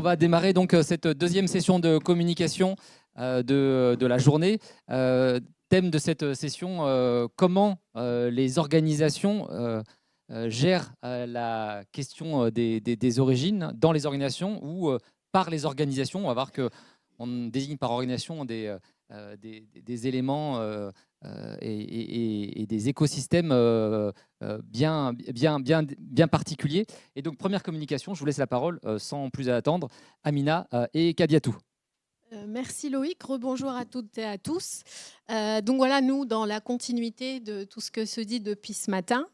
va démarrer donc cette deuxième session de communication de la journée. Thème de cette session, comment les organisations gèrent la question des origines dans les organisations ou par les organisations. On va voir qu'on désigne par organisation des éléments et des écosystèmes bien particuliers. Et donc, première communication, je vous laisse la parole sans plus attendre, Amina et Kadiatou. Merci Loïc, rebonjour à toutes et à tous. Donc voilà, nous, dans la continuité de tout ce que se dit depuis ce matin,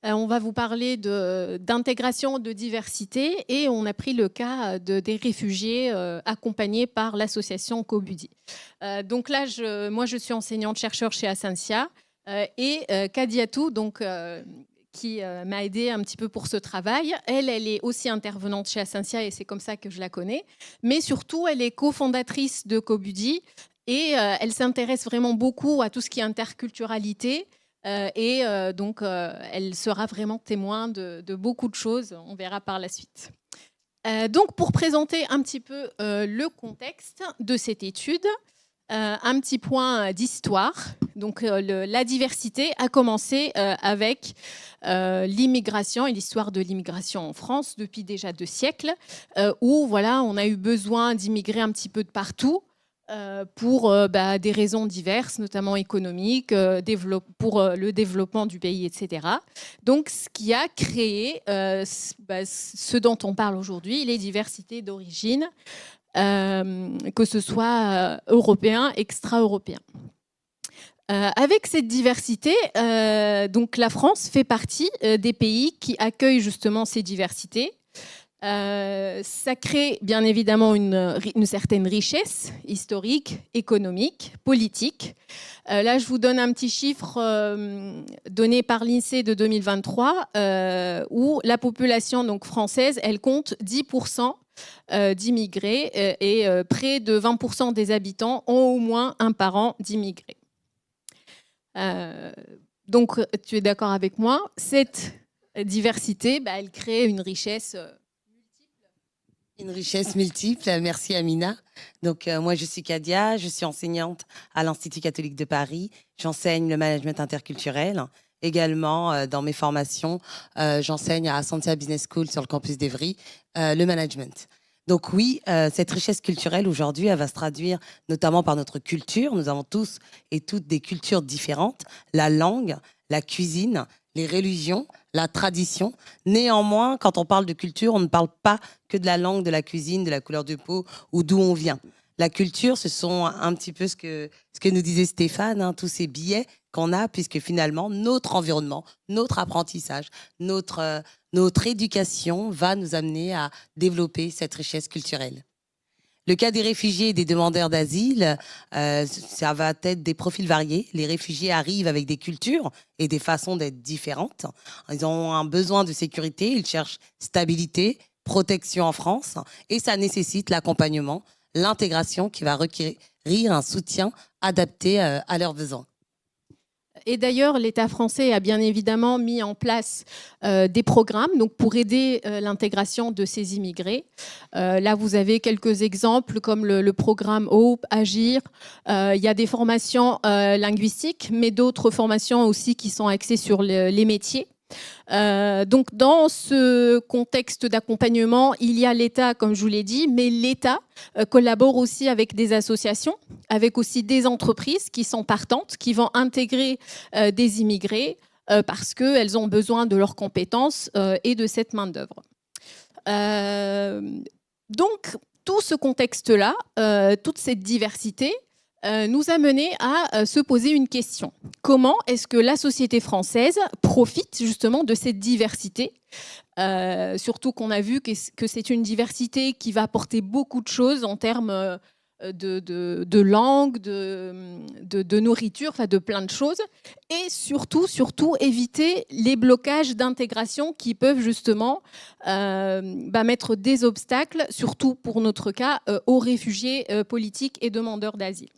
on va vous parler d'intégration, de diversité, et on a pris le cas des réfugiés accompagnés par l'association Kobudi. Donc là, moi, je suis enseignante-chercheur chez Ascensia et Kadiatou, qui m'a aidée un petit peu pour ce travail. Elle est aussi intervenante chez Ascensia et c'est comme ça que je la connais. Mais surtout, elle est cofondatrice de Kobudi et elle s'intéresse vraiment beaucoup à tout ce qui est interculturalité. Elle sera vraiment témoin de beaucoup de choses. On verra par la suite. Donc, pour présenter un petit peu le contexte de cette étude, un petit point d'histoire. Donc, la diversité a commencé avec l'immigration et l'histoire de l'immigration en France depuis déjà 2 siècles, où voilà, on a eu besoin d'immigrer un petit peu de partout pour des raisons diverses, notamment économiques, pour le développement du pays, etc. Donc, ce qui a créé ce dont on parle aujourd'hui, les diversités d'origine, que ce soit européen, extra-européen. Avec cette diversité, donc la France fait partie des pays qui accueillent justement ces diversités. Ça crée bien évidemment une certaine richesse historique, économique, politique. Là, je vous donne un petit chiffre donné par l'INSEE de 2023, où la population donc, française, elle compte 10% d'immigrés et près de 20% des habitants ont au moins un parent d'immigrés. Donc, tu es d'accord avec moi, cette diversité, elle crée une richesse multiple. Merci Amina. Donc moi je suis Kadia, je suis enseignante à l'Institut catholique de Paris. J'enseigne le management interculturel. Également dans mes formations, j'enseigne à Ascensia Business School sur le campus d'Evry le management. Donc oui, cette richesse culturelle aujourd'hui, elle va se traduire notamment par notre culture. Nous avons tous et toutes des cultures différentes, la langue, la cuisine, les religions, la tradition. Néanmoins, quand on parle de culture, on ne parle pas que de la langue, de la cuisine, de la couleur de peau ou d'où on vient. La culture, ce sont un petit peu ce que nous disait Stéphane, hein, tous ces biais qu'on a, puisque finalement, notre environnement, notre apprentissage, notre éducation va nous amener à développer cette richesse culturelle. Le cas des réfugiés et des demandeurs d'asile, ça va être des profils variés. Les réfugiés arrivent avec des cultures et des façons d'être différentes. Ils ont un besoin de sécurité, ils cherchent stabilité, protection en France, et ça nécessite l'accompagnement, l'intégration qui va requérir un soutien adapté à leurs besoins. Et d'ailleurs, l'État français a bien évidemment mis en place des programmes donc pour aider l'intégration de ces immigrés. Là, vous avez quelques exemples comme le programme Hope, Agir. Il y a des formations linguistiques, mais d'autres formations aussi qui sont axées sur les métiers. Donc, dans ce contexte d'accompagnement, il y a l'État, comme je vous l'ai dit, mais l'État collabore aussi avec des associations, avec aussi des entreprises qui sont partantes, qui vont intégrer des immigrés parce qu'elles ont besoin de leurs compétences et de cette main-d'œuvre. Donc, tout ce contexte-là, toute cette diversité, nous a mené à se poser une question. Comment est-ce que la société française profite justement de cette diversité ? Surtout qu'on a vu que c'est une diversité qui va apporter beaucoup de choses en termes de langue, de nourriture, enfin de plein de choses. Et surtout éviter les blocages d'intégration qui peuvent justement mettre des obstacles, surtout pour notre cas, aux réfugiés politiques et demandeurs d'asile.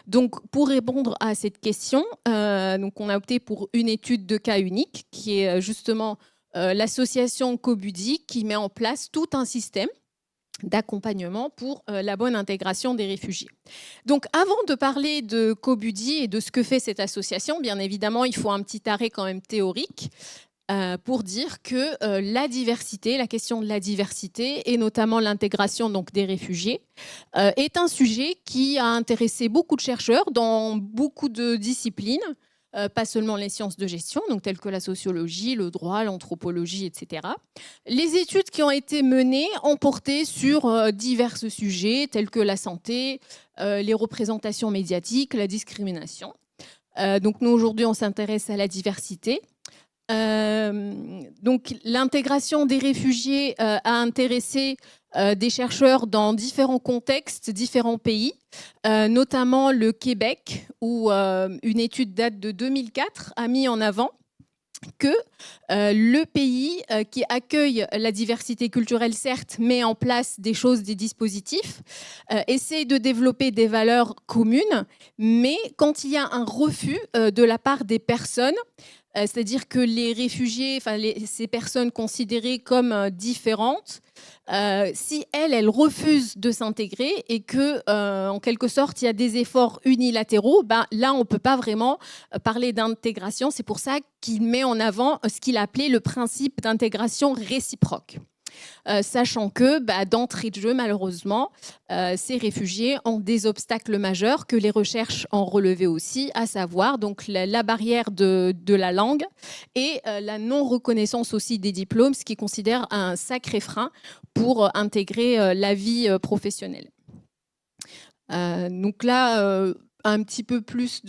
Donc, pour répondre à cette question, on a opté pour une étude de cas unique qui est justement l'association Kobudi qui met en place tout un système d'accompagnement pour la bonne intégration des réfugiés. Donc avant de parler de Cobudi et de ce que fait cette association, bien évidemment, il faut un petit arrêt quand même théorique pour dire que la diversité, la question de la diversité et notamment l'intégration donc des réfugiés est un sujet qui a intéressé beaucoup de chercheurs dans beaucoup de disciplines, pas seulement les sciences de gestion, donc telles que la sociologie, le droit, l'anthropologie, etc. Les études qui ont été menées ont porté sur divers sujets tels que la santé, les représentations médiatiques, la discrimination. Donc nous aujourd'hui on s'intéresse à la diversité. Donc l'intégration des réfugiés a intéressé des chercheurs dans différents contextes, différents pays, notamment le Québec, où une étude date de 2004 a mis en avant que le pays qui accueille la diversité culturelle, certes, met en place des choses, des dispositifs, essaie de développer des valeurs communes, mais quand il y a un refus de la part des personnes, c'est-à-dire que les réfugiés, ces personnes considérées comme différentes, si elles refusent de s'intégrer et que, en quelque sorte, il y a des efforts unilatéraux, là, on ne peut pas vraiment parler d'intégration. C'est pour ça qu'il met en avant ce qu'il appelait le principe d'intégration réciproque. Sachant que d'entrée de jeu, malheureusement, ces réfugiés ont des obstacles majeurs que les recherches ont relevés aussi, à savoir donc la barrière de la langue et la non-reconnaissance aussi des diplômes, ce qui considère un sacré frein pour intégrer la vie professionnelle. Donc là, un petit peu plus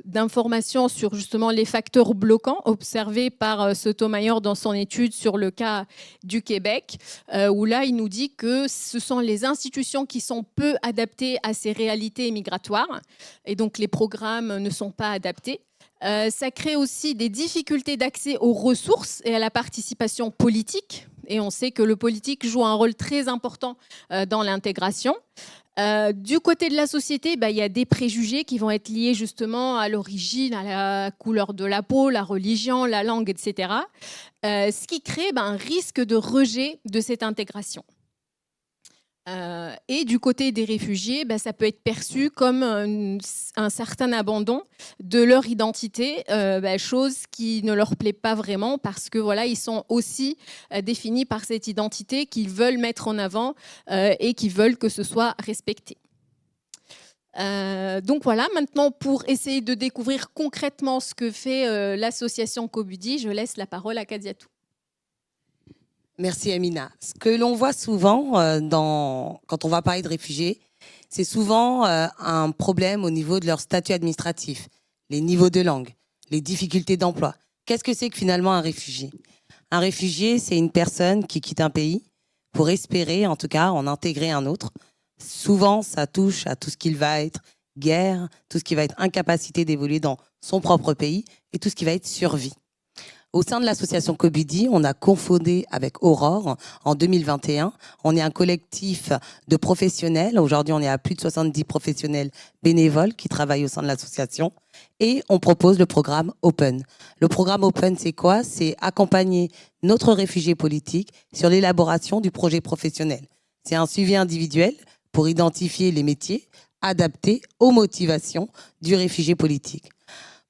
d'informations sur justement les facteurs bloquants observés par Sotomayor dans son étude sur le cas du Québec, où là, il nous dit que ce sont les institutions qui sont peu adaptées à ces réalités migratoires, et donc les programmes ne sont pas adaptés. Ça crée aussi des difficultés d'accès aux ressources et à la participation politique, et on sait que le politique joue un rôle très important dans l'intégration. Du côté de la société, il y a des préjugés qui vont être liés justement à l'origine, à la couleur de la peau, la religion, la langue, etc. Ce qui crée un risque de rejet de cette intégration. Et du côté des réfugiés, ça peut être perçu comme un certain abandon de leur identité, chose qui ne leur plaît pas vraiment parce que voilà, ils sont aussi définis par cette identité qu'ils veulent mettre en avant et qui veulent que ce soit respecté. Donc voilà, maintenant pour essayer de découvrir concrètement ce que fait l'association Cobudi, je laisse la parole à Kadiatou. Merci Amina. Ce que l'on voit souvent quand on va parler de réfugiés, c'est souvent un problème au niveau de leur statut administratif, les niveaux de langue, les difficultés d'emploi. Qu'est-ce que c'est que finalement un réfugié? Un réfugié, c'est une personne qui quitte un pays pour espérer, en tout cas, en intégrer un autre. Souvent, ça touche à tout ce qui va être guerre, tout ce qui va être incapacité d'évoluer dans son propre pays et tout ce qui va être survie. Au sein de l'association Cobudi, on a cofondé avec Aurore en 2021. On est un collectif de professionnels. Aujourd'hui, on est à plus de 70 professionnels bénévoles qui travaillent au sein de l'association. Et on propose le programme Open. Le programme Open, c'est quoi? C'est accompagner notre réfugié politique sur l'élaboration du projet professionnel. C'est un suivi individuel pour identifier les métiers adaptés aux motivations du réfugié politique.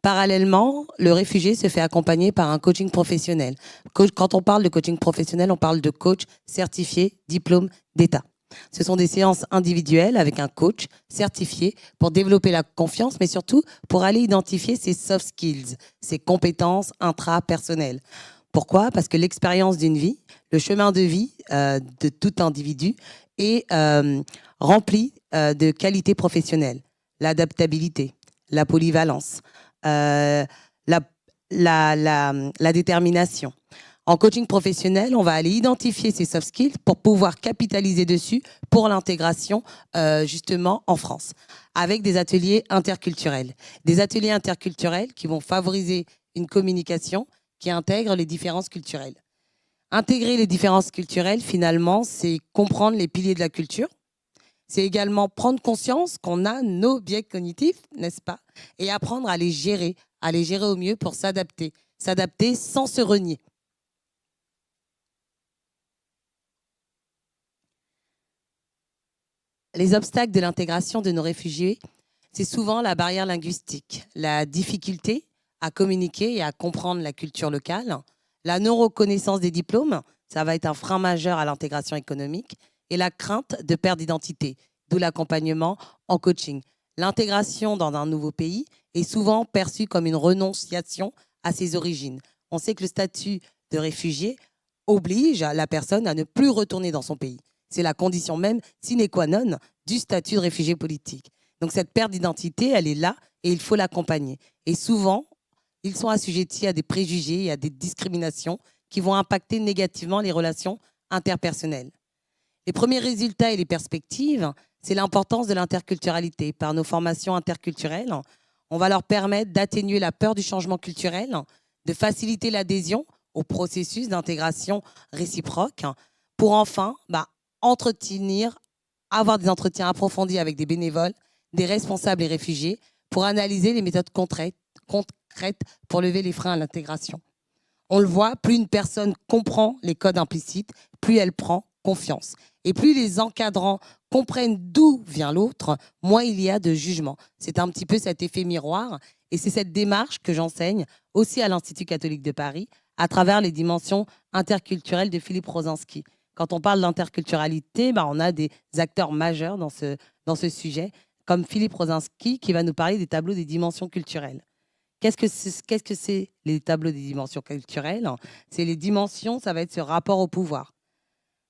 Parallèlement, le réfugié se fait accompagner par un coaching professionnel. Quand on parle de coaching professionnel, on parle de coach certifié, diplôme d'État. Ce sont des séances individuelles avec un coach certifié pour développer la confiance, mais surtout pour aller identifier ses soft skills, ses compétences intrapersonnelles. Pourquoi? Parce que l'expérience d'une vie, le chemin de vie de tout individu est rempli de qualités professionnelles. L'adaptabilité, la polyvalence, la détermination. En coaching professionnel, on va aller identifier ces soft skills pour pouvoir capitaliser dessus pour l'intégration justement en France, avec des ateliers interculturels. Des ateliers interculturels qui vont favoriser une communication qui intègre les différences culturelles. Intégrer les différences culturelles, finalement, c'est comprendre les piliers de la culture. C'est également prendre conscience qu'on a nos biais cognitifs, n'est-ce pas? Et apprendre à les gérer au mieux pour s'adapter sans se renier. les obstacles de l'intégration de nos réfugiés, c'est souvent la barrière linguistique, la difficulté à communiquer et à comprendre la culture locale, la non-reconnaissance des diplômes, ça va être un frein majeur à l'intégration économique, et la crainte de perte d'identité, d'où l'accompagnement en coaching. L'intégration dans un nouveau pays est souvent perçue comme une renonciation à ses origines. On sait que le statut de réfugié oblige la personne à ne plus retourner dans son pays. C'est la condition même sine qua non du statut de réfugié politique. Donc cette perte d'identité, elle est là et il faut l'accompagner. Et souvent, ils sont assujettis à des préjugés et à des discriminations qui vont impacter négativement les relations interpersonnelles. Les premiers résultats et les perspectives, c'est l'importance de l'interculturalité. Par nos formations interculturelles, on va leur permettre d'atténuer la peur du changement culturel, de faciliter l'adhésion au processus d'intégration réciproque pour enfin entretenir, avoir des entretiens approfondis avec des bénévoles, des responsables et réfugiés pour analyser les méthodes concrètes pour lever les freins à l'intégration. On le voit, plus une personne comprend les codes implicites, plus elle prend confiance. Et plus les encadrants comprennent d'où vient l'autre, moins il y a de jugement. C'est un petit peu cet effet miroir. Et c'est cette démarche que j'enseigne aussi à l'Institut catholique de Paris à travers les dimensions interculturelles de Philippe Rosinski. Quand on parle d'interculturalité, on a des acteurs majeurs dans ce sujet, comme Philippe Rosinski qui va nous parler des tableaux des dimensions culturelles. Qu'est-ce que c'est les tableaux des dimensions culturelles? C'est les dimensions, ça va être ce rapport au pouvoir.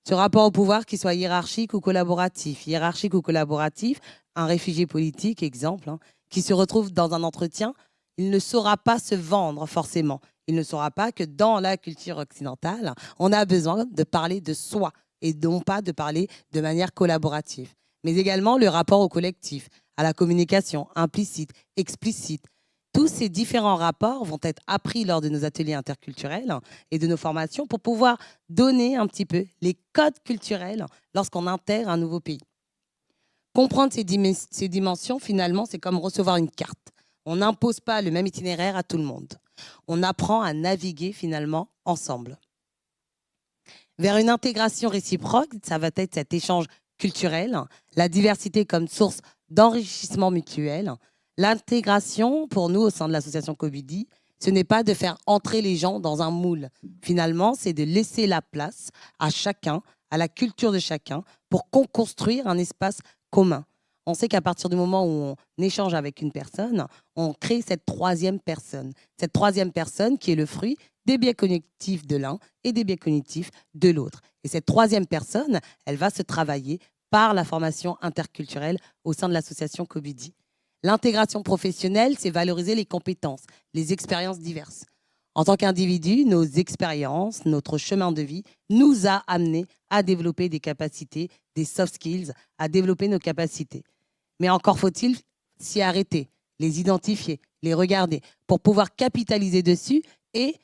Ce rapport au pouvoir, qu'il soit hiérarchique ou collaboratif. Hiérarchique ou collaboratif, un réfugié politique, exemple, qui se retrouve dans un entretien, il ne saura pas se vendre forcément. Il ne saura pas que dans la culture occidentale, on a besoin de parler de soi et non pas de parler de manière collaborative. Mais également le rapport au collectif, à la communication implicite, explicite. Tous ces différents rapports vont être appris lors de nos ateliers interculturels et de nos formations pour pouvoir donner un petit peu les codes culturels lorsqu'on intègre un nouveau pays. Comprendre ces dimensions, finalement, c'est comme recevoir une carte. On n'impose pas le même itinéraire à tout le monde. On apprend à naviguer finalement ensemble. Vers une intégration réciproque, ça va être cet échange culturel, la diversité comme source d'enrichissement mutuel. L'intégration, pour nous, au sein de l'association Cobidi, ce n'est pas de faire entrer les gens dans un moule. Finalement, c'est de laisser la place à chacun, à la culture de chacun, pour construire un espace commun. On sait qu'à partir du moment où on échange avec une personne, on crée cette troisième personne. Cette troisième personne qui est le fruit des biais cognitifs de l'un et des biais cognitifs de l'autre. Et cette troisième personne, elle va se travailler par la formation interculturelle au sein de l'association Cobidi. L'intégration professionnelle, c'est valoriser les compétences, les expériences diverses. En tant qu'individu, nos expériences, notre chemin de vie nous a amenés à développer des capacités, des soft skills, à développer nos capacités. Mais encore faut-il s'y arrêter, les identifier, les regarder, pour pouvoir capitaliser dessus et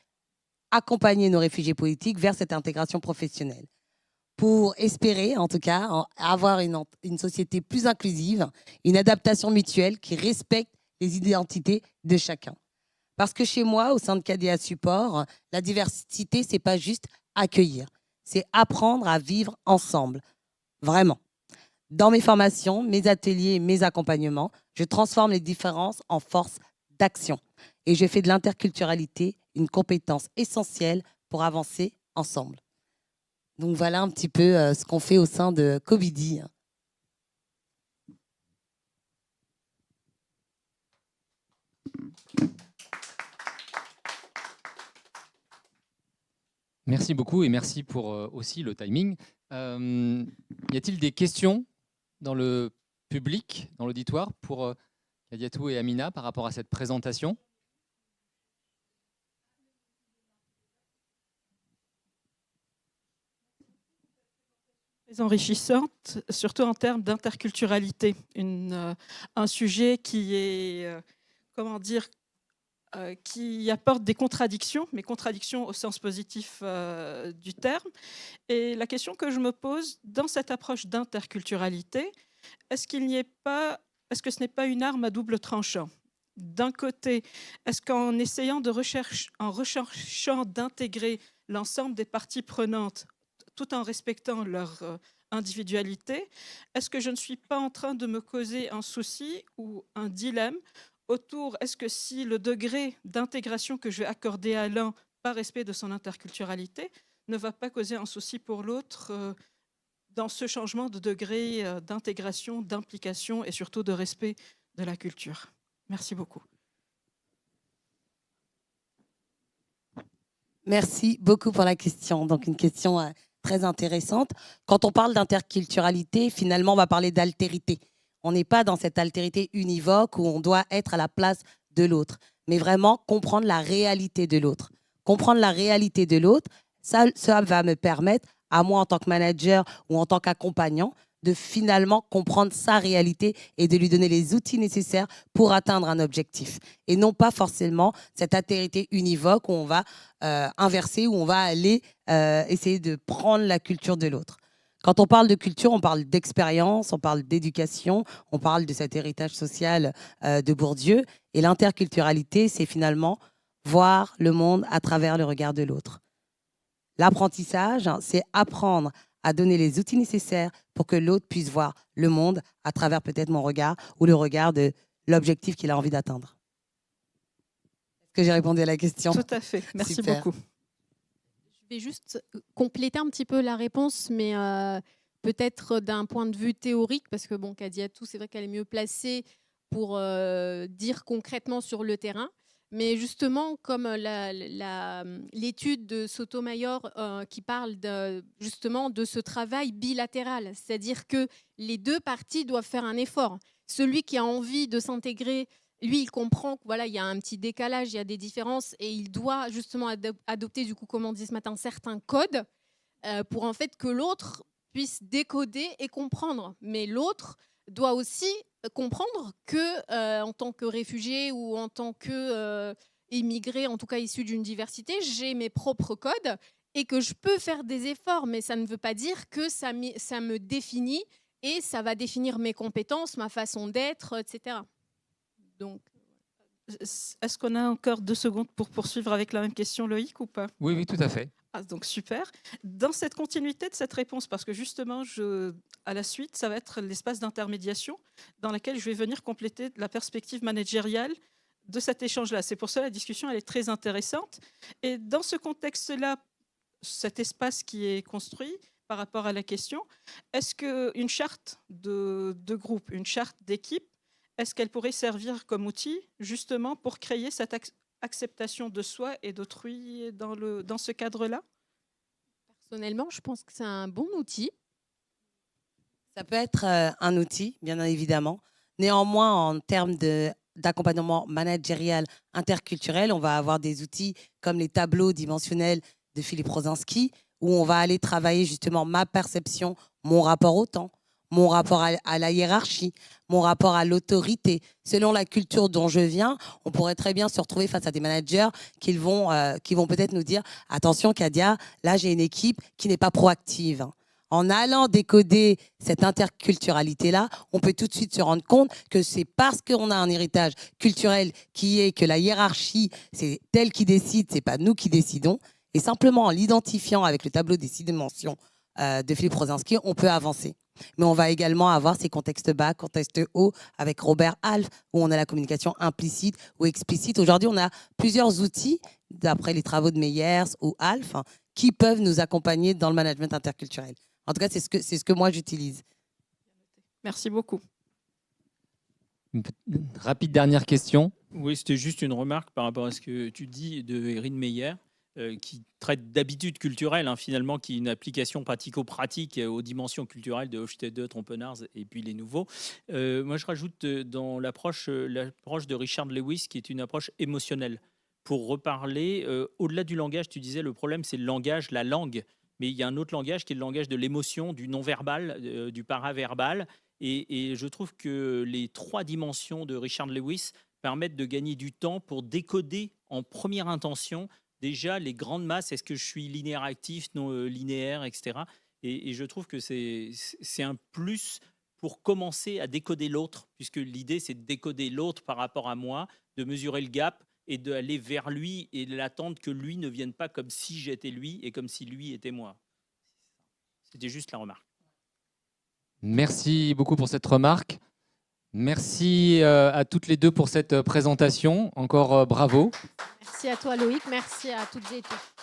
accompagner nos réfugiés politiques vers cette intégration professionnelle. Pour espérer, en tout cas, avoir une société plus inclusive, une adaptation mutuelle qui respecte les identités de chacun. Parce que chez moi, au sein de KDA Support, la diversité, ce n'est pas juste accueillir, c'est apprendre à vivre ensemble, vraiment. Dans mes formations, mes ateliers, mes accompagnements, je transforme les différences en force d'action. Et je fais de l'interculturalité une compétence essentielle pour avancer ensemble. Donc voilà un petit peu ce qu'on fait au sein de Cobidi. Merci beaucoup et merci pour aussi le timing. Y a-t-il des questions dans le public, dans l'auditoire, pour Kadiatou et Amina par rapport à cette présentation ? Très enrichissante, surtout en termes d'interculturalité. Un sujet qui est, qui apporte des contradictions, mais contradictions au sens positif du terme. Et la question que je me pose dans cette approche d'interculturalité, est-ce que ce n'est pas une arme à double tranchant ? D'un côté, est-ce qu'en essayant en recherchant d'intégrer l'ensemble des parties prenantes, tout en respectant leurs individualité, est-ce que je ne suis pas en train de me causer un souci ou un dilemme autour, est-ce que si le degré d'intégration que je vais accorder à l'un par respect de son interculturalité ne va pas causer un souci pour l'autre dans ce changement de degré d'intégration, d'implication et surtout de respect de la culture. Merci beaucoup. Merci beaucoup pour la question. Donc, une question très intéressante. Quand on parle d'interculturalité, finalement, on va parler d'altérité. On n'est pas dans cette altérité univoque où on doit être à la place de l'autre, mais vraiment comprendre la réalité de l'autre. Comprendre la réalité de l'autre, ça va me permettre, à moi en tant que manager ou en tant qu'accompagnant, de finalement comprendre sa réalité et de lui donner les outils nécessaires pour atteindre un objectif. Et non pas forcément cette altérité univoque où on va inverser, où on va aller essayer de prendre la culture de l'autre. Quand on parle de culture, on parle d'expérience, on parle d'éducation, on parle de cet héritage social de Bourdieu. Et l'interculturalité, c'est finalement voir le monde à travers le regard de l'autre. L'apprentissage, c'est apprendre à donner les outils nécessaires pour que l'autre puisse voir le monde à travers peut-être mon regard ou le regard de l'objectif qu'il a envie d'atteindre. Est-ce que j'ai répondu à la question? Tout à fait. Merci Super. beaucoup. Je vais juste compléter un petit peu la réponse, mais peut-être d'un point de vue théorique, parce que bon, Kadiatou, c'est vrai qu'elle est mieux placée pour dire concrètement sur le terrain. Mais justement, comme l'étude de Sotomayor qui parle justement de ce travail bilatéral, c'est-à-dire que les deux parties doivent faire un effort. Celui qui a envie de s'intégrer, lui, il comprend qu'il y a un petit décalage, il y a des différences, et il doit justement adopter, du coup, comme on dit ce matin, certains codes pour en fait que l'autre puisse décoder et comprendre. Mais l'autre doit aussi comprendre que en tant que réfugié ou en tant que immigré, en tout cas issu d'une diversité, j'ai mes propres codes et que je peux faire des efforts, mais ça ne veut pas dire que ça me définit et ça va définir mes compétences, ma façon d'être, etc. Donc, est-ce qu'on a encore 2 secondes pour poursuivre avec la même question, Loïc, ou pas? Oui, oui, tout à fait. Ah, donc super. Dans cette continuité de cette réponse, parce que justement, à la suite, ça va être l'espace d'intermédiation dans lequel je vais venir compléter la perspective managériale de cet échange-là. C'est pour ça que la discussion elle est très intéressante. Et dans ce contexte-là, cet espace qui est construit par rapport à la question, est-ce qu'une charte de groupe, une charte d'équipe, est-ce qu'elle pourrait servir comme outil justement pour créer cette acceptation de soi et d'autrui dans ce cadre-là? personnellement, je pense que c'est un bon outil. Ça peut être un outil, bien évidemment. Néanmoins, en termes d'accompagnement managérial interculturel, on va avoir des outils comme les tableaux dimensionnels de Philippe Rosinski, où on va aller travailler justement ma perception, mon rapport au temps, mon rapport à la hiérarchie, mon rapport à l'autorité. Selon la culture dont je viens, on pourrait très bien se retrouver face à des managers qui vont peut-être nous dire « Attention Kadia, là j'ai une équipe qui n'est pas proactive ». En allant décoder cette interculturalité-là, on peut tout de suite se rendre compte que c'est parce qu'on a un héritage culturel qui est que la hiérarchie, c'est elle qui décide, c'est pas nous qui décidons. Et simplement en l'identifiant avec le tableau des 6 dimensions de Philippe Rosinski, on peut avancer. Mais on va également avoir ces contextes bas, contextes hauts, avec Robert Half, où on a la communication implicite ou explicite. Aujourd'hui, on a plusieurs outils, d'après les travaux de Meyers ou Half, qui peuvent nous accompagner dans le management interculturel. En tout cas, c'est ce que moi, j'utilise. Merci beaucoup. Une rapide dernière question. Oui, c'était juste une remarque par rapport à ce que tu dis de Erin Meyer, qui traite d'habitudes culturelles, finalement, qui est une application pratico-pratique aux dimensions culturelles de Hofstede, Trompenaars et puis les nouveaux. Moi, je rajoute dans l'approche de Richard Lewis, qui est une approche émotionnelle. Pour reparler, au-delà du langage, tu disais, le problème, c'est le langage, la langue. Mais il y a un autre langage qui est le langage de l'émotion, du non-verbal, du paraverbal. Et je trouve que les 3 dimensions de Richard Lewis permettent de gagner du temps pour décoder en première intention déjà les grandes masses. Est-ce que je suis linéaire actif, non linéaire, etc. Et je trouve que c'est un plus pour commencer à décoder l'autre, puisque l'idée, c'est de décoder l'autre par rapport à moi, de mesurer le gap et d'aller vers lui et de l'attendre que lui ne vienne pas comme si j'étais lui et comme si lui était moi. C'était juste la remarque. Merci beaucoup pour cette remarque. Merci à toutes les deux pour cette présentation. Encore bravo. Merci à toi Loïc, merci à toutes et tous.